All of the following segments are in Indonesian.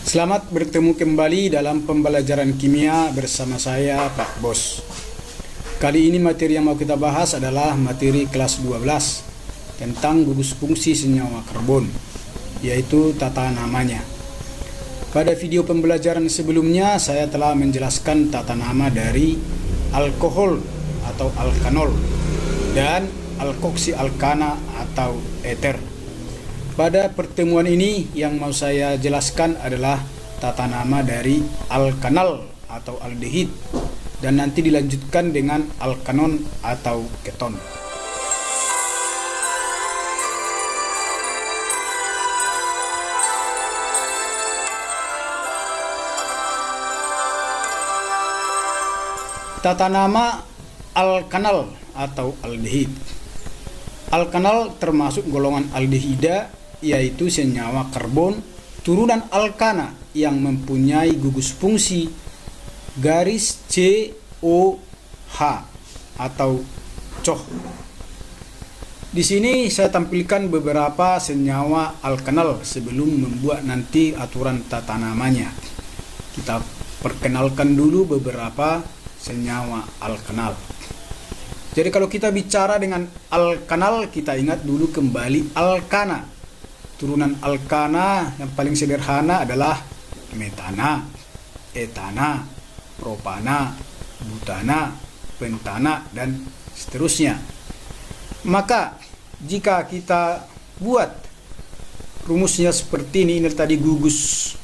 Selamat bertemu kembali dalam pembelajaran kimia bersama saya Pak Bos. Kali ini materi yang mau kita bahas adalah materi kelas 12 tentang gugus fungsi senyawa karbon, yaitu tata namanya. Pada video pembelajaran sebelumnya saya telah menjelaskan tata nama dari alkohol atau alkanol dan alkoksialkana atau eter. Pada pertemuan ini yang mau saya jelaskan adalah tata nama dari alkanal atau aldehid dan nanti dilanjutkan dengan alkanon atau keton. Tata nama alkanal atau aldehid. Alkanal termasuk golongan aldehida, yaitu senyawa karbon turunan alkana yang mempunyai gugus fungsi garis COH atau COH. Di sini saya tampilkan beberapa senyawa alkanal sebelum membuat nanti aturan tata namanya. Kita perkenalkan dulu beberapa senyawa alkanal. Jadi kalau kita bicara dengan alkanal, kita ingat dulu kembali alkana. Turunan alkana yang paling sederhana adalah metana, etana, propana, butana, pentana, dan seterusnya. Maka jika kita buat rumusnya seperti ini tadi gugus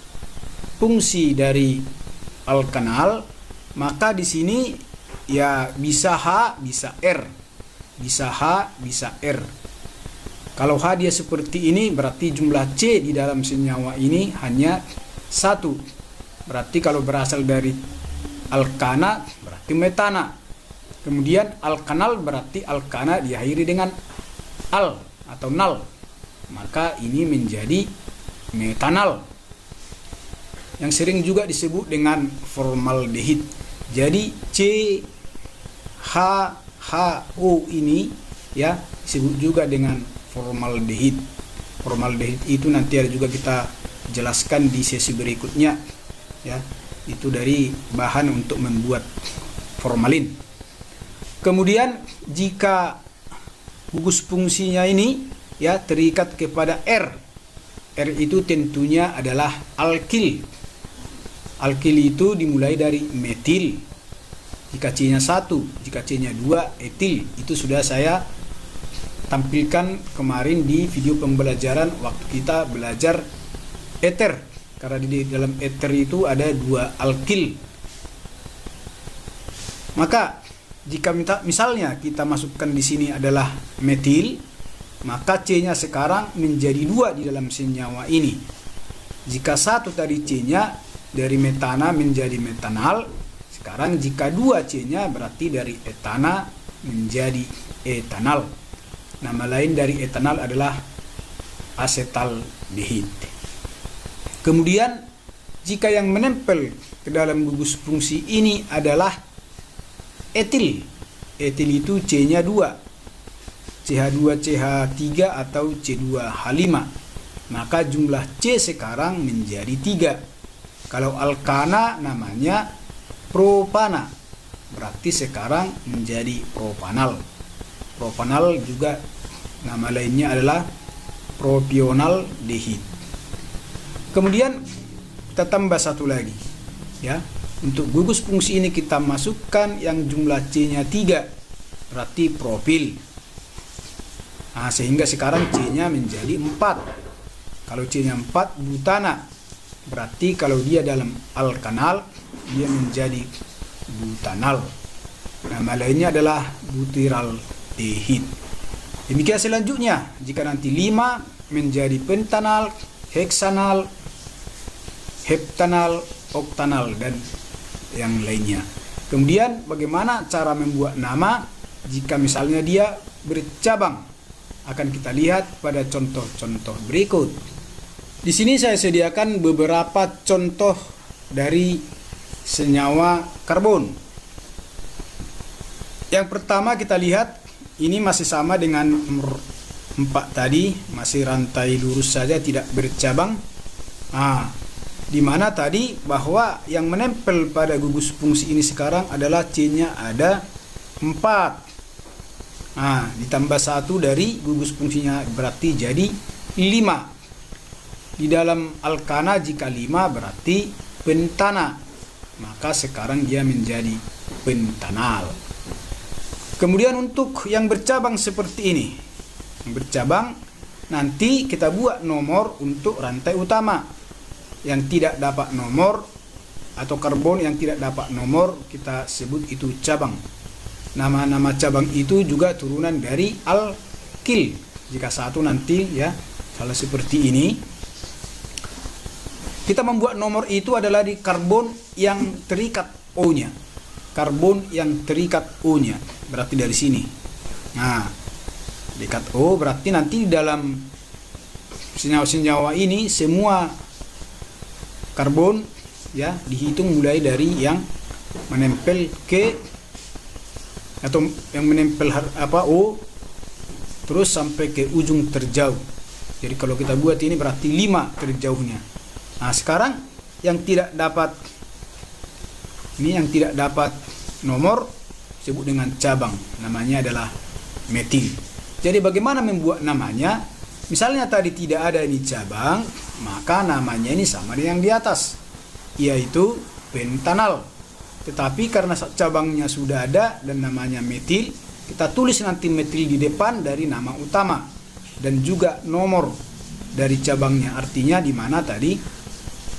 fungsi dari alkanal, maka di sini ya bisa H, bisa R, bisa H, bisa R. Kalau H dia seperti ini, berarti jumlah C di dalam senyawa ini hanya 1. Berarti kalau berasal dari alkana, berarti metana. Kemudian alkanal berarti alkana diakhiri dengan al atau nal. Maka ini menjadi metanal. Yang sering juga disebut dengan formaldehid. Jadi CHHO ini ya disebut juga dengan formaldehid. Formaldehid itu nanti ada juga kita jelaskan di sesi berikutnya ya. Itu dari bahan untuk membuat formalin. Kemudian jika gugus fungsinya ini ya terikat kepada R. R itu tentunya adalah alkil. Alkil itu dimulai dari metil. Jika C-nya 1, jika C-nya 2, etil. Itu sudah saya tampilkan kemarin di video pembelajaran waktu kita belajar eter, karena di dalam eter itu ada 2 alkil. Maka jika misalnya kita masukkan di sini adalah metil, maka C-nya sekarang menjadi 2 di dalam senyawa ini. Jika 1 tadi C-nya dari metana menjadi metanal, sekarang jika 2 C-nya berarti dari etana menjadi etanal. Nama lain dari etanal adalah asetaldehid. Kemudian jika yang menempel ke dalam gugus fungsi ini adalah etil. Etil itu C-nya 2. CH2CH3 atau C2H5. Maka jumlah C sekarang menjadi 3. Kalau alkana namanya propana. Berarti sekarang menjadi propanal. Propanal juga nama lainnya adalah propionaldehid. Kemudian kita tambah satu lagi ya. Untuk gugus fungsi ini kita masukkan yang jumlah C-nya 3, berarti propil. Nah, sehingga sekarang C-nya menjadi 4. Kalau C-nya 4 butana. Berarti kalau dia dalam alkanal dia menjadi butanal. Nama lainnya adalah butyraldehid. Demikian selanjutnya, jika nanti 5 menjadi pentanal, heksanal, heptanal, oktanal, dan yang lainnya. Kemudian bagaimana cara membuat nama jika misalnya dia bercabang? Akan kita lihat pada contoh-contoh berikut. Di sini saya sediakan beberapa contoh dari senyawa karbon. Yang pertama kita lihat, ini masih sama dengan nomor 4 tadi, masih rantai lurus saja tidak bercabang. Di Dimana tadi bahwa yang menempel pada gugus fungsi ini sekarang adalah C-nya ada 4. Nah, ditambah 1 dari gugus fungsinya berarti jadi 5. Di dalam alkana jika 5 berarti pentana. Maka sekarang dia menjadi pentanal. Kemudian untuk yang bercabang seperti ini. Yang bercabang nanti kita buat nomor untuk rantai utama. Yang tidak dapat nomor atau karbon yang tidak dapat nomor kita sebut itu cabang. Nama-nama cabang itu juga turunan dari alkil. Jika satu nanti ya kalau seperti ini, kita membuat nomor itu adalah di karbon yang terikat O-nya. Karbon yang terikat O-nya berarti dari sini. Nah, terikat O berarti nanti di dalam senyawa-senyawa ini semua karbon ya dihitung mulai dari yang menempel ke atau yang menempel O terus sampai ke ujung terjauh. Jadi kalau kita buat ini berarti 5 terjauhnya. Nah, sekarang yang tidak dapat nomor disebut dengan cabang. Namanya adalah metil. Jadi bagaimana membuat namanya? Misalnya tadi tidak ada ini cabang, maka namanya ini sama dengan yang di atas, yaitu pentanal. Tetapi karena cabangnya sudah ada dan namanya metil, kita tulis nanti metil di depan dari nama utama dan juga nomor dari cabangnya. Artinya di mana tadi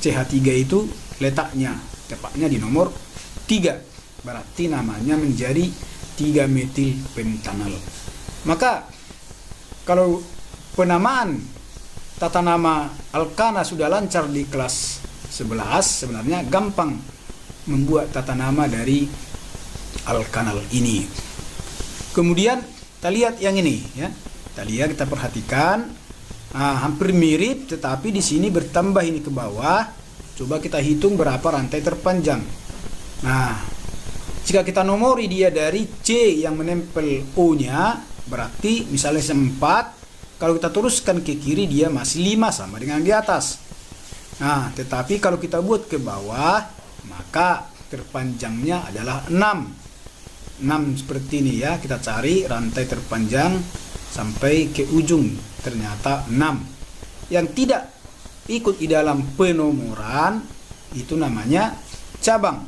CH3 itu letaknya tepatnya di nomor 3. Berarti namanya menjadi 3 metil pentanal. Maka kalau penamaan tata nama alkana sudah lancar di kelas 11, sebenarnya gampang membuat tata nama dari alkanal ini. Kemudian kita lihat yang ini ya. Kita perhatikan hampir mirip, tetapi di sini bertambah ini ke bawah. Coba kita hitung berapa rantai terpanjang. Nah, jika kita nomori dia dari C yang menempel O-nya, berarti misalnya 4. Kalau kita teruskan ke kiri dia masih 5 sama dengan di atas. Nah, tetapi kalau kita buat ke bawah, maka terpanjangnya adalah 6. 6 seperti ini ya. Kita cari rantai terpanjang sampai ke ujung. Ternyata 6. Yang tidak ikut di dalam penomoran itu namanya cabang.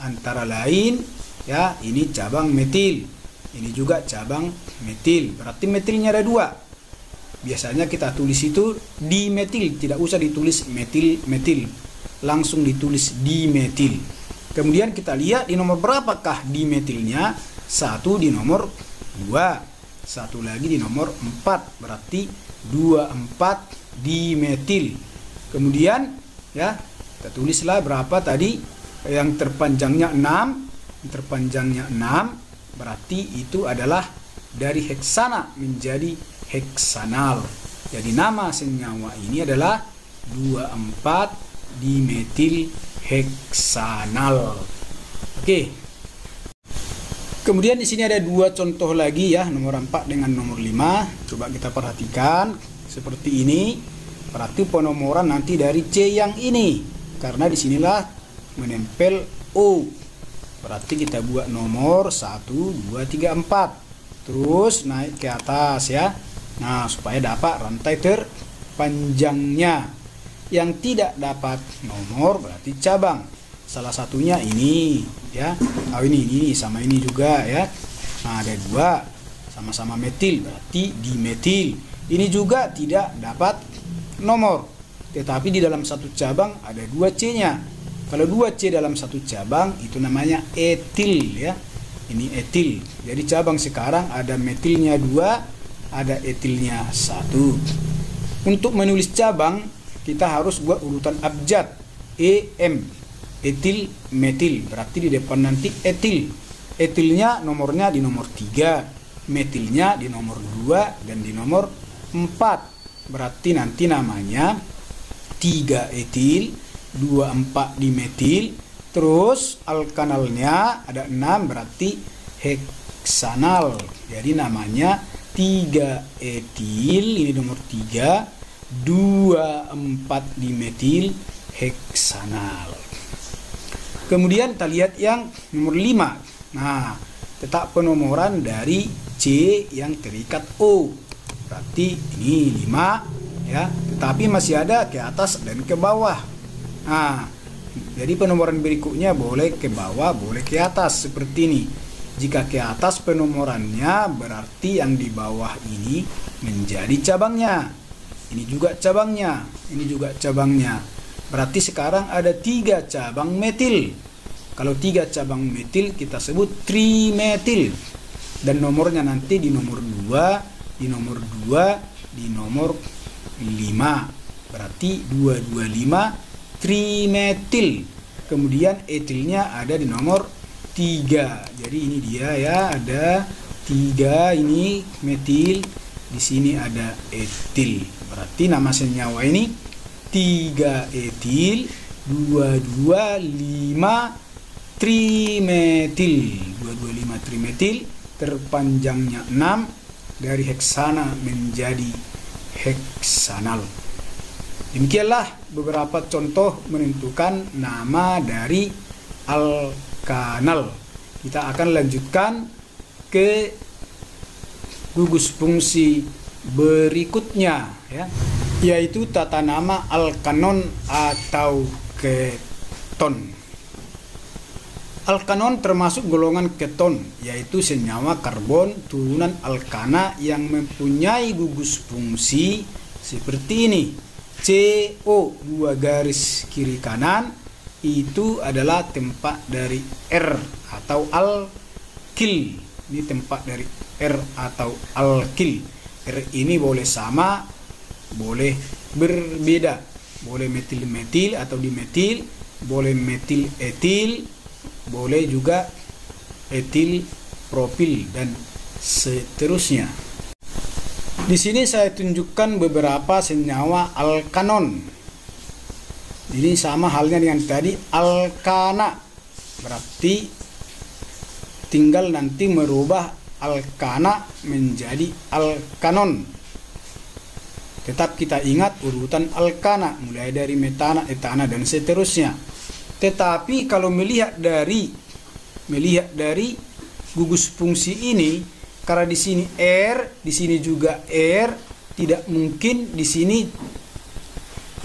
Antara lain ya, ini cabang metil. Ini juga cabang metil. Berarti metilnya ada 2. Biasanya kita tulis itu dimetil, tidak usah ditulis metil, langsung ditulis dimetil. Kemudian kita lihat di nomor berapakah dimetilnya. 1 di nomor 2, 1 lagi di nomor 4, berarti 24 dimetil. Kemudian ya kita tulislah berapa tadi yang terpanjangnya 6, berarti itu adalah dari heksana menjadi heksanal. Jadi nama senyawa ini adalah 24 dimetil heksanal. Oke. Kemudian di sini ada 2 contoh lagi ya, nomor 4 dengan nomor 5. Coba kita perhatikan seperti ini. Berarti penomoran nanti dari C yang ini. Karena disinilah menempel O. Berarti kita buat nomor 1, 2, 3, 4. Terus naik ke atas ya. Nah, supaya dapat rantai terpanjangnya. Yang tidak dapat nomor berarti cabang. Salah satunya ini ya. Ini sama ini juga ya. Nah, ada 2 sama-sama metil berarti dimetil. Ini juga tidak dapat nomor. Tetapi di dalam satu cabang ada 2 C-nya. Kalau 2 C dalam satu cabang itu namanya etil ya. Ini etil. Jadi cabang sekarang ada metilnya 2, ada etilnya 1. Untuk menulis cabang kita harus buat urutan abjad. EM, etil, metil. Berarti di depan nanti etil. Etilnya nomornya di nomor 3, metilnya di nomor 2 dan di nomor 4. Berarti nanti namanya 3 etil, 24 dimetil. Terus alkanalnya ada 6 berarti heksanal. Jadi namanya 3 etil, ini nomor 3, 24 dimetil heksanal. Kemudian kita lihat yang nomor 5. Nah, tetap penomoran dari C yang terikat O. Berarti ini 5 ya, tetapi masih ada ke atas dan ke bawah. Nah, jadi penomoran berikutnya boleh ke bawah, boleh ke atas seperti ini. Jika ke atas penomorannya, berarti yang di bawah ini menjadi cabangnya. Ini juga cabangnya, ini juga cabangnya. Berarti sekarang ada 3 cabang metil. Kalau 3 cabang metil kita sebut trimetil. Dan nomornya nanti di nomor 2, di nomor 2, di nomor 5. Berarti 225 trimetil. Kemudian etilnya ada di nomor 3. Jadi ini dia ya, ada 3 ini metil, di sini ada etil. Berarti nama senyawa ini 3 etil 225 trimetil. 225 trimetil, terpanjangnya 6, dari heksana menjadi heksanal. Demikianlah beberapa contoh menentukan nama dari alkanal. Kita akan lanjutkan ke gugus fungsi berikutnya ya, yaitu tata nama alkanon atau keton. Alkanon termasuk golongan keton, yaitu senyawa karbon turunan alkana yang mempunyai gugus fungsi seperti ini. CO 2 garis kiri kanan itu adalah tempat dari R atau alkil. Ini tempat dari R atau alkil. R ini boleh sama, boleh berbeda. Boleh metil-metil atau dimetil, boleh metil-etil, boleh juga etil propil dan seterusnya. Di sini saya tunjukkan beberapa senyawa alkanon. Ini sama halnya dengan tadi alkana. Berarti tinggal nanti merubah alkana menjadi alkanon. Tetap kita ingat urutan alkana mulai dari metana, etana dan seterusnya. Tetapi kalau melihat dari gugus fungsi ini, karena di sini R, di sini juga R, tidak mungkin di sini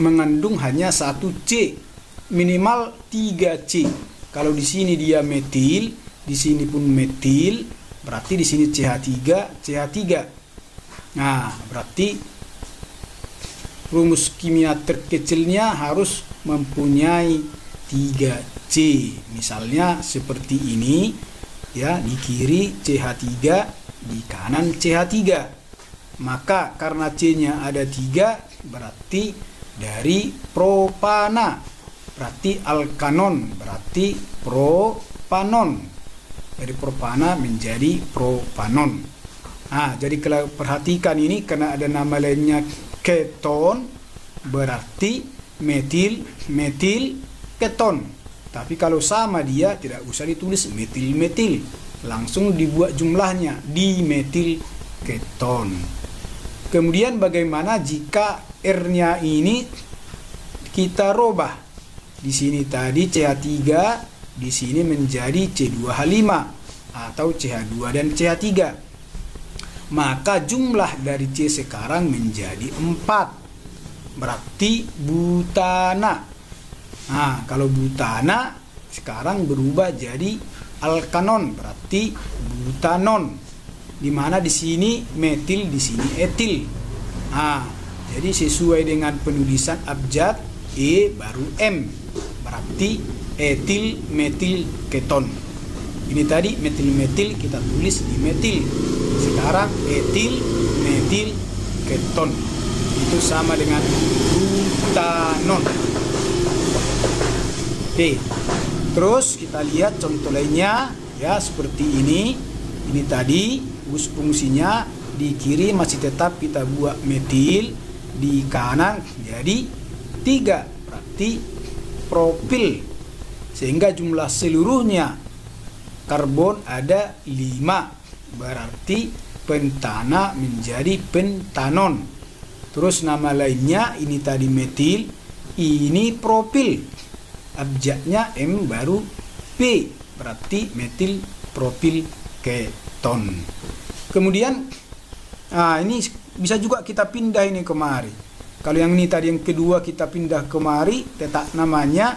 mengandung hanya 1 C, minimal 3 C. Kalau di sini dia metil, di sini pun metil, berarti di sini CH3. Nah, berarti rumus kimia terkecilnya harus mempunyai 3 C. Misalnya seperti ini ya, di kiri CH3, di kanan CH3. Maka karena C-nya ada 3, berarti dari propana. Berarti alkanon, berarti propanon. Dari propana menjadi propanon. Nah, jadi kalau perhatikan ini karena ada nama lainnya keton, berarti metil keton. Tapi kalau sama dia tidak usah ditulis metil, langsung dibuat jumlahnya dimetil keton. Kemudian bagaimana jika R-nya ini kita robah? Di sini tadi CH3, di sini menjadi C2H5 atau CH2 dan CH3. Maka jumlah dari C sekarang menjadi 4. Berarti butana. Nah, kalau butana sekarang berubah jadi alkanon, berarti butanon. Di mana di sini metil, di sini etil. Nah, jadi sesuai dengan penulisan abjad E baru M, berarti etil metil keton. Ini tadi metil kita tulis di metil. Sekarang etil metil keton itu sama dengan butanon. Oke, terus kita lihat contoh lainnya ya, seperti ini. Ini tadi gugus fungsinya di kiri masih tetap kita buat metil, di kanan jadi 3, berarti propil. Sehingga jumlah seluruhnya karbon ada 5, berarti pentana menjadi pentanon. Terus nama lainnya ini tadi metil, ini propil, abjadnya M baru P, berarti metil propil keton. Kemudian ini bisa juga kita pindah ini kemari. Kalau yang ini tadi yang kedua kita pindah kemari, tetap namanya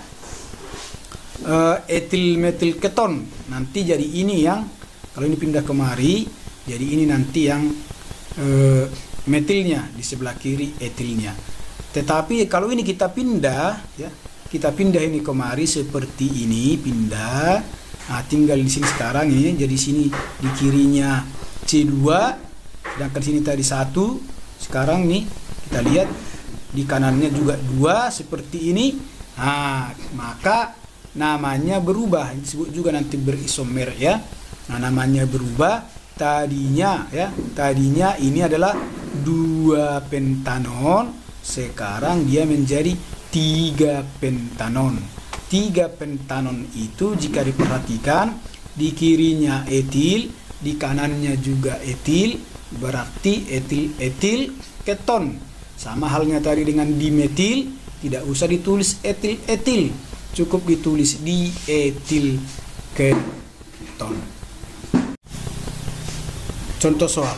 etil metil keton. Nanti jadi ini yang, kalau ini pindah kemari, jadi ini nanti yang metilnya, di sebelah kiri etilnya. Tetapi kalau ini kita pindah, ya, kita pindah ini kemari seperti ini, pindah. Tinggal di sini sekarang ini, jadi sini di kirinya C2, sedangkan sini tadi 1. Sekarang nih kita lihat di kanannya juga 2 seperti ini. Maka namanya berubah, disebut juga nanti berisomer ya. Namanya berubah. Tadinya ini adalah 2 pentanon, sekarang dia menjadi 3 pentanon. 3 pentanon itu jika diperhatikan, di kirinya etil, di kanannya juga etil, berarti etil keton. Sama halnya tadi dengan dimetil, tidak usah ditulis etil, cukup ditulis dietil keton. Contoh soal,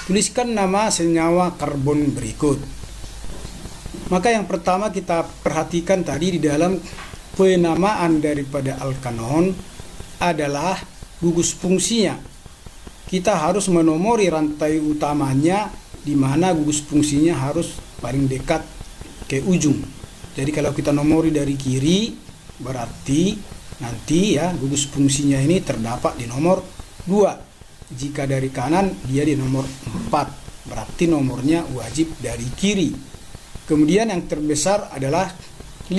tuliskan nama senyawa karbon berikut. Maka yang pertama kita perhatikan tadi di dalam penamaan daripada alkanon adalah gugus fungsinya. Kita harus menomori rantai utamanya, di mana gugus fungsinya harus paling dekat ke ujung. Jadi kalau kita nomori dari kiri, berarti nanti ya gugus fungsinya ini terdapat di nomor 2. Jika dari kanan dia di nomor 4, berarti nomornya wajib dari kiri. Kemudian yang terbesar adalah 5.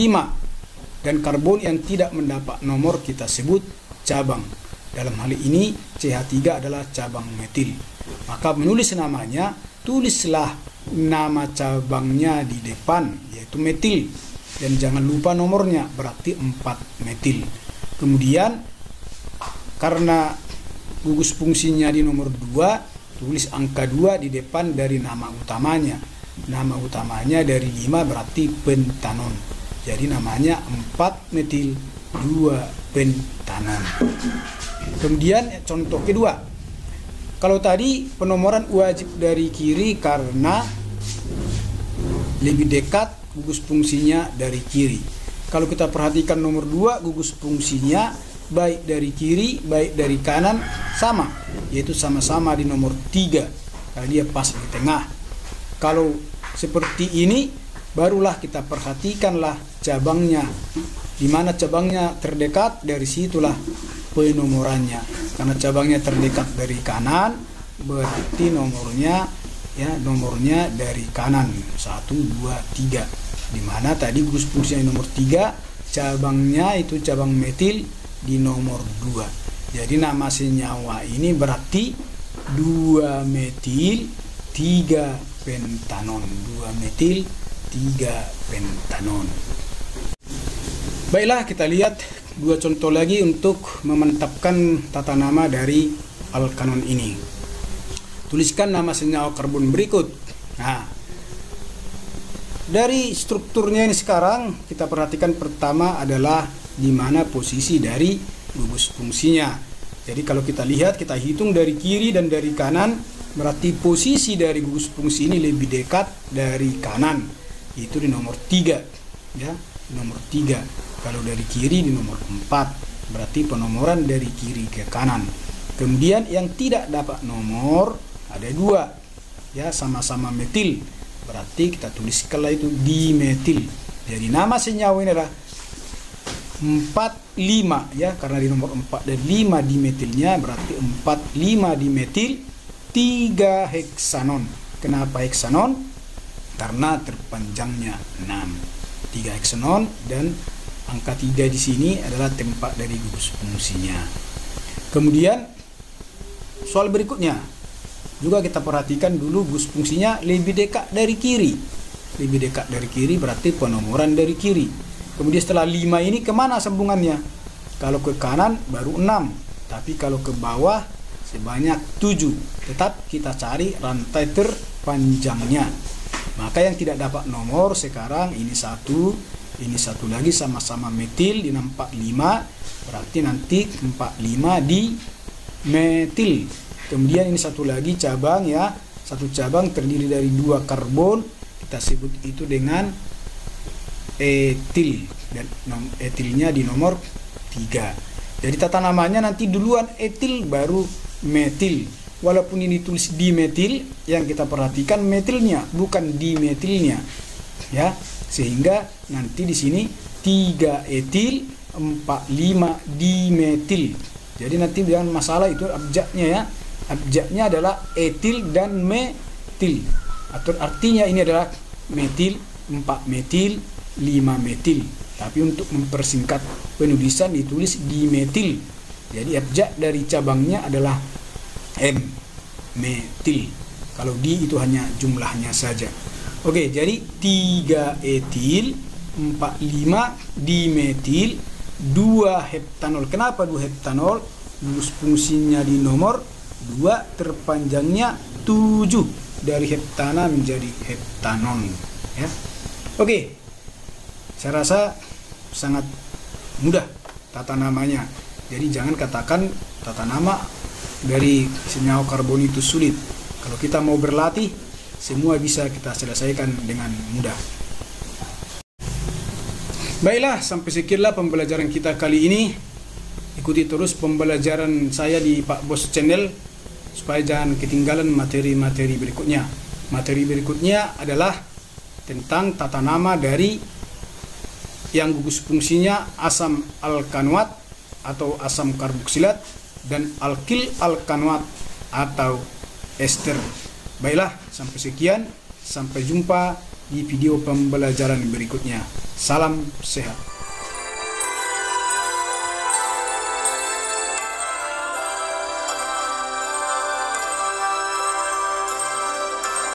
Dan karbon yang tidak mendapat nomor kita sebut cabang. Dalam hal ini CH3 adalah cabang metil. Maka menulis namanya, tulislah nama cabangnya di depan, yaitu metil. Dan jangan lupa nomornya, berarti 4 metil. Kemudian karena gugus fungsinya di nomor 2, tulis angka 2 di depan dari nama utamanya. Nama utamanya dari 5 berarti pentanon. Jadi namanya 4 metil 2 pentanon. Kemudian contoh kedua. Kalau tadi penomoran wajib dari kiri karena lebih dekat gugus fungsinya dari kiri. Kalau kita perhatikan nomor 2, gugus fungsinya baik dari kiri baik dari kanan sama, yaitu sama-sama di nomor 3 karena dia pas di tengah. Kalau seperti ini barulah kita perhatikanlah cabangnya, di mana cabangnya terdekat, dari situlah penomorannya. Karena cabangnya terdekat dari kanan, berarti nomornya dari kanan 1, 2, 3. Di mana tadi gugus fungsinya nomor 3, cabangnya itu cabang metil di nomor 2. Jadi nama senyawa ini berarti 2 metil 3 pentanon. 2 metil 3 pentanon. Baiklah, kita lihat 2 contoh lagi untuk memantapkan tata nama dari alkanon ini. Tuliskan nama senyawa karbon berikut. Dari strukturnya ini sekarang kita perhatikan pertama adalah di mana posisi dari gugus fungsinya. Jadi kalau kita lihat, kita hitung dari kiri dan dari kanan, berarti posisi dari gugus fungsi ini lebih dekat dari kanan. Itu di nomor 3 ya, nomor 3. Kalau dari kiri di nomor 4, berarti penomoran dari kiri ke kanan. Kemudian yang tidak dapat nomor ada 2 ya, sama-sama metil, berarti kita tuliskanlah itu dimetil. Jadi nama senyawa ini adalah 4,5 ya, karena di nomor 4 dan 5 dimetilnya, berarti 4,5 dimetil 3 heksanon. Kenapa heksanon? Karena terpanjangnya 6. 3 heksanon, dan angka 3 di sini adalah tempat dari gugus fungsinya. Kemudian soal berikutnya juga kita perhatikan dulu, gugus fungsinya lebih dekat dari kiri. Lebih dekat dari kiri berarti penomoran dari kiri. Kemudian setelah 5 ini kemana sambungannya? Kalau ke kanan baru 6, tapi kalau ke bawah sebanyak 7. Tetap kita cari rantai terpanjangnya. Maka yang tidak dapat nomor sekarang ini 1, Ini satu lagi sama-sama metil di 45, berarti nanti 45 di metil. Kemudian ini satu lagi cabang ya, satu cabang terdiri dari 2 karbon, kita sebut itu dengan etil, dan etilnya di nomor 3. Jadi tata namanya nanti duluan etil baru metil. Walaupun ini tulis dimetil, yang kita perhatikan metilnya bukan dimetilnya ya, sehingga nanti di sini 3 etil 45 dimetil. Jadi nanti jangan masalah itu abjadnya ya, abjadnya adalah etil dan metil, atau artinya ini adalah metil, 4 metil, 5 metil. Tapi untuk mempersingkat penulisan ditulis dimetil. Jadi abjad dari cabangnya adalah M, metil. Kalau di itu hanya jumlahnya saja. Oke, jadi 3 etil, 45 dimetil, 2 heptanol. Kenapa 2 heptanol? Rumus fungsinya di nomor 2, terpanjangnya 7, dari heptana menjadi heptanon ya. Oke. Saya rasa sangat mudah tata namanya. Jadi jangan katakan tata nama dari senyawa karbon itu sulit. Kalau kita mau berlatih, semua bisa kita selesaikan dengan mudah. Baiklah, sampai sekianlah pembelajaran kita kali ini. Ikuti terus pembelajaran saya di Pak Bos Channel supaya jangan ketinggalan materi-materi berikutnya. Materi berikutnya adalah tentang tata nama dari yang gugus fungsinya asam alkanoat atau asam karboksilat dan alkil alkanoat atau ester. Baiklah, sampai sekian, sampai jumpa di video pembelajaran berikutnya. Salam sehat.